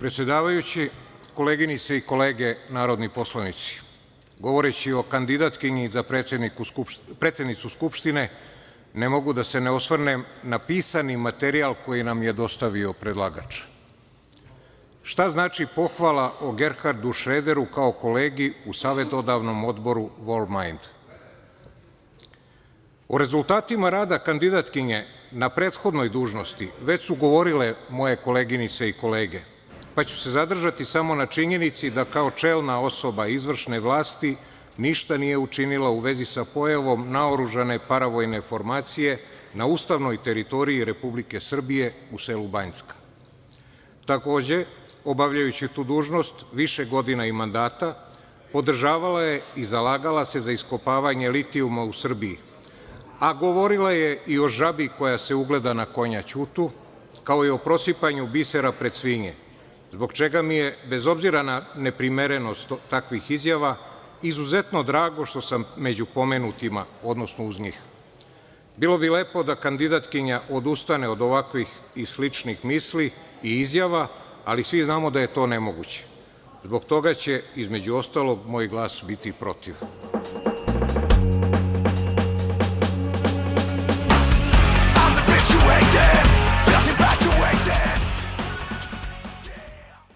Predsedavajući, koleginice i kolege narodni poslanici, govoreći o kandidatkinji za predsednicu Skupštine, ne mogu da se ne osvrnem na pisani materijal koji nam je dostavio predlagač. Šta znači pohvala o Gerhardu Šrederu kao kolegi u savetodavnom odboru World Mind? O rezultatima rada kandidatkinje na prethodnoj dužnosti već su govorile moje koleginice i kolege, pa ću se zadržati samo na činjenici da kao čelna osoba izvršne vlasti ništa nije učinila u vezi sa pojavom naoružane paravojne formacije na ustavnoj teritoriji Republike Srbije u selu Banjska. Takođe, obavljajući tu dužnost više godina i mandata, podržavala je i zalagala se za iskopavanje litijuma u Srbiji, a govorila je i o žabi koja se ugleda na konja Ćutu, kao i o prosipanju bisera pred svinje, zbog čega mi je, bez obzira na neprimerenost takvih izjava, izuzetno drago što sam među pomenutima, odnosno uz njih. Bilo bi lepo da kandidatkinja odustane od ovakvih i sličnih misli i izjava, ali svi znamo da je to nemoguće. Zbog toga će, između ostalog, moj glas biti protiv.